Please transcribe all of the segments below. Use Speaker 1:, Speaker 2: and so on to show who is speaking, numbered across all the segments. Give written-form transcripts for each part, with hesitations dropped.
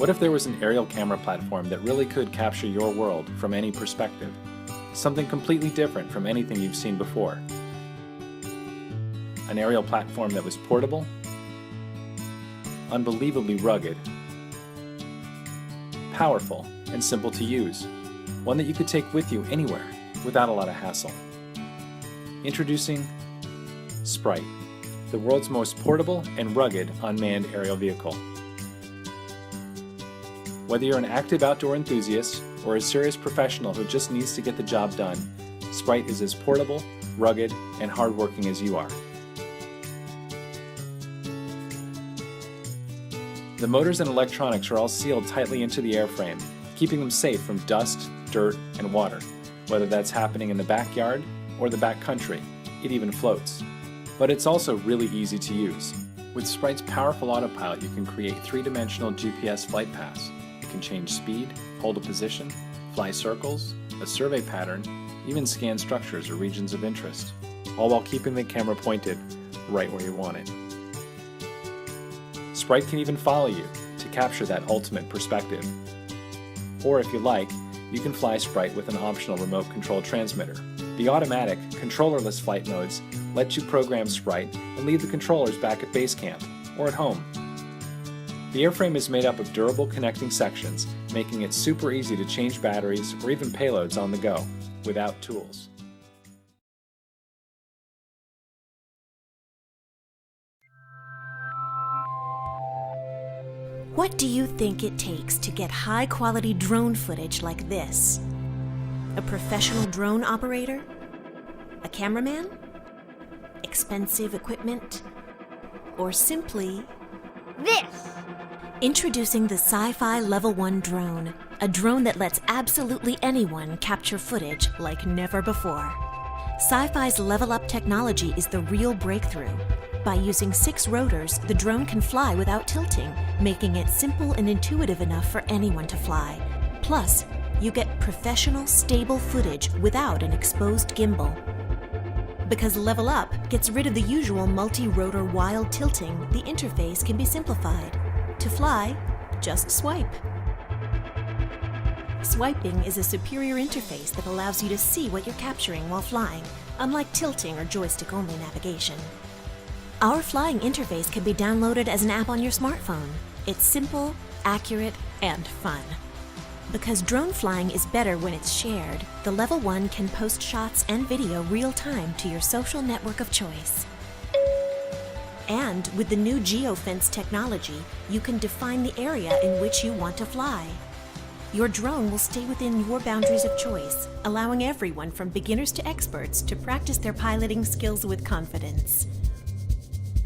Speaker 1: What if there was an aerial camera platform that really could capture your world from any perspective? Something completely different from anything you've seen before. An aerial platform that was portable, unbelievably rugged, powerful, and simple to use. One that you could take with you anywhere without a lot of hassle. Introducing Sprite, the world's most portable and rugged unmanned aerial vehicle. Whether you're an active outdoor enthusiast or a serious professional who just needs to get the job done, Sprite is as portable, rugged, and hardworking as you are. The motors and electronics are all sealed tightly into the airframe, keeping them safe from dust, dirt, and water. Whether that's happening in the backyard or the backcountry, it even floats. But it's also really easy to use. With Sprite's powerful autopilot, you can create three-dimensional GPS flight paths. You can change speed, hold a position, fly circles, a survey pattern, even scan structures or regions of interest, all while keeping the camera pointed right where you want it. Sprite can even follow you to capture that ultimate perspective. Or if you like, you can fly Sprite with an optional remote control transmitter. The automatic, controllerless flight modes let you program Sprite and leave the controllers back at base camp or at home. The airframe is made up of durable connecting sections, making it super easy to change batteries or even payloads on the go, without tools.
Speaker 2: What do you think it takes to get high-quality drone footage like this? A professional drone operator? A cameraman? Expensive equipment? Or simply
Speaker 3: this!
Speaker 2: Introducing the Sci-Fi Level 1 drone, a drone that lets absolutely anyone capture footage like never before. Sci-Fi's Level Up technology is the real breakthrough. By using 6 rotors, the drone can fly without tilting, making it simple and intuitive enough for anyone to fly. Plus, you get professional, stable footage without an exposed gimbal. Because Level Up gets rid of the usual multi-rotor wild tilting, the interface can be simplified. To fly, just swipe. Swiping is a superior interface that allows you to see what you're capturing while flying, unlike tilting or joystick-only navigation. Our flying interface can be downloaded as an app on your smartphone. It's simple, accurate, and fun. Because drone flying is better when it's shared, the Level 1 can post shots and video real-time to your social network of choice. And with the new geofence technology, you can define the area in which you want to fly. Your drone will stay within your boundaries of choice, allowing everyone from beginners to experts to practice their piloting skills with confidence.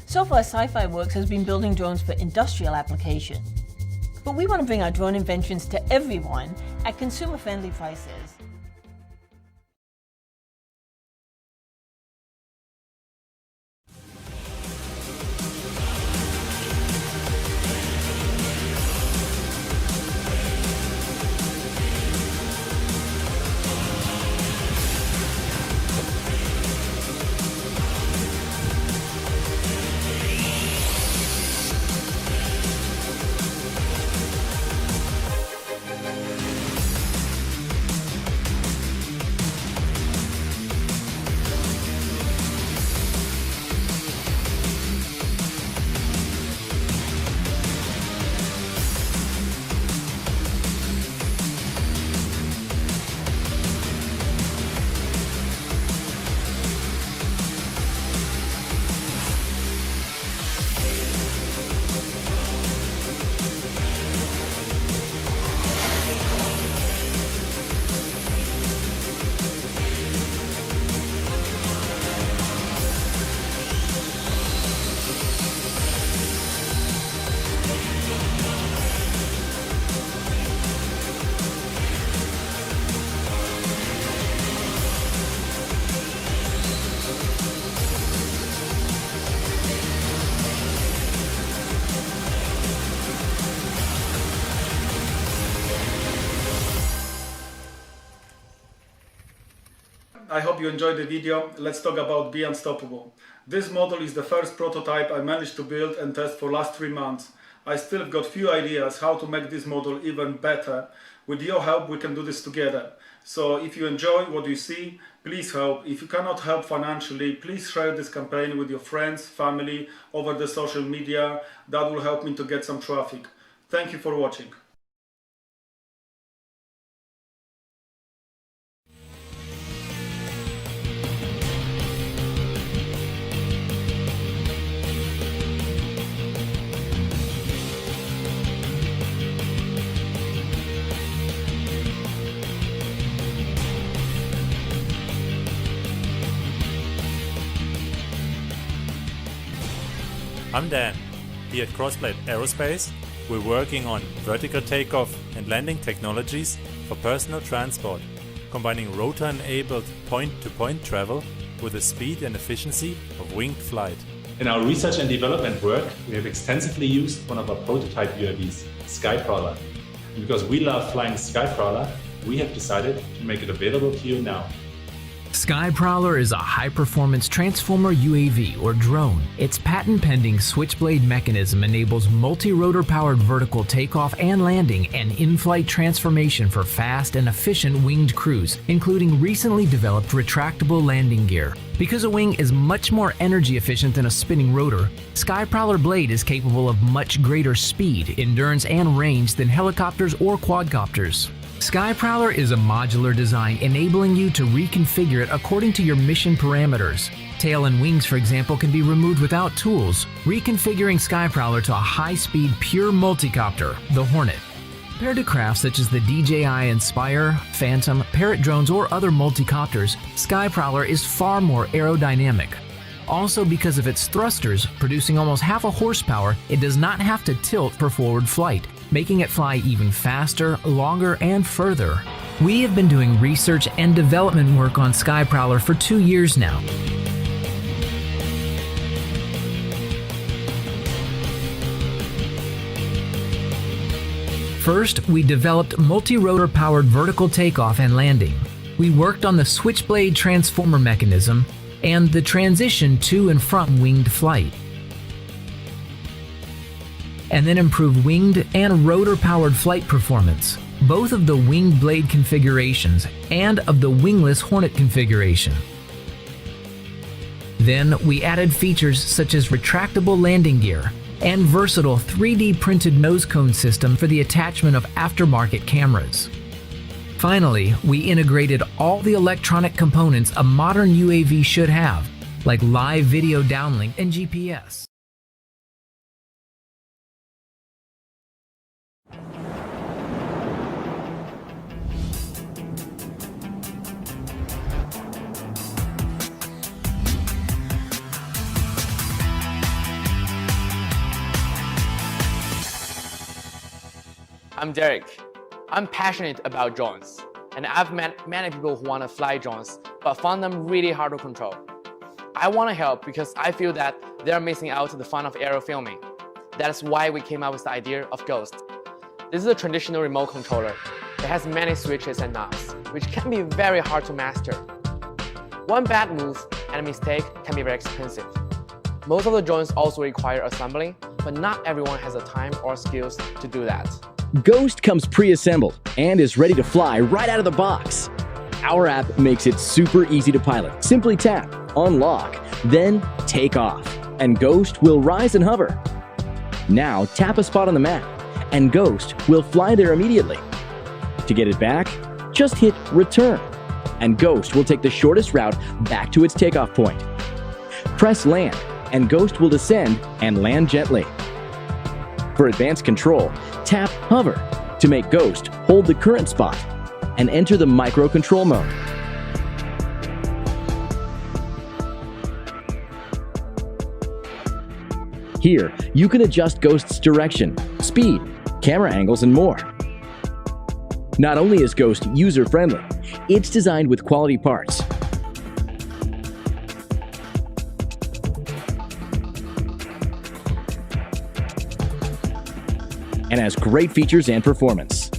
Speaker 4: So far, Sci-Fi Works has been building drones for industrial application. But we want to bring our drone inventions to everyone at consumer-friendly prices.
Speaker 5: I hope you enjoyed the video. Let's talk about Be Unstoppable. This model is the first prototype I managed to build and test for last 3 months. I still have got few ideas how to make this model even better. With your help, we can do this together. So if you enjoy what you see, please help. If you cannot help financially, please share this campaign with your friends, family, over the social media. That will help me to get some traffic. Thank you for watching.
Speaker 3: I'm Dan. Here at Crossblade Aerospace, we're working on vertical takeoff and landing technologies for personal transport, combining rotor-enabled point-to-point travel with the speed and efficiency of winged flight.
Speaker 6: In our research and development work, we have extensively used one of our prototype UAVs, Skycrawler. And because we love flying Skycrawler, we have decided to make it available to you now.
Speaker 7: Skyprowler is a high-performance transformer UAV or drone. Its patent-pending switchblade mechanism enables multi-rotor-powered vertical takeoff and landing and in-flight transformation for fast and efficient winged crews, including recently developed retractable landing gear. Because a wing is much more energy efficient than a spinning rotor, Skyprowler blade is capable of much greater speed, endurance, and range than helicopters or quadcopters. Skyprowler is a modular design enabling you to reconfigure it according to your mission parameters. Tail and wings, for example, can be removed without tools, reconfiguring Skyprowler to a high-speed pure multicopter, the Hornet. Compared to crafts such as the DJI Inspire, Phantom, Parrot drones, or other multicopters, Skyprowler is far more aerodynamic. Also, because of its thrusters, producing almost half a horsepower, it does not have to tilt for forward flight, making it fly even faster, longer, and further. We have been doing research and development work on Skyprowler for 2 years now. First, we developed multi-rotor powered vertical takeoff and landing. We worked on the switchblade transformer mechanism and the transition to and from winged flight, and then improve winged and rotor-powered flight performance, both of the winged blade configurations and of the wingless Hornet configuration. Then we added features such as retractable landing gear and versatile 3D printed nose cone system for the attachment of aftermarket cameras. Finally, we integrated all the electronic components a modern UAV should have, like live video downlink and GPS.
Speaker 8: I'm Derek. I'm passionate about drones, and I've met many people who want to fly drones but found them really hard to control. I want to help because I feel that they're missing out on the fun of aerial filming. That's why we came up with the idea of Ghost. This is a traditional remote controller. It has many switches and knobs, which can be very hard to master. One bad move and a mistake can be very expensive. Most of the drones also require assembling, but not everyone has the time or skills to do that.
Speaker 9: Ghost comes pre-assembled and is ready to fly right out of the box. Our app makes it super easy to pilot. Simply tap, unlock, then take off, and Ghost will rise and hover. Now tap a spot on the map, and Ghost will fly there immediately. To get it back, just hit return, and Ghost will take the shortest route back to its takeoff point. Press land, and Ghost will descend and land gently. For advanced control, tap hover to make Ghost hold the current spot and enter the micro control mode. Here, you can adjust Ghost's direction, speed, camera angles, and more. Not only is Ghost user-friendly, it's designed with quality parts. And has great features and performance.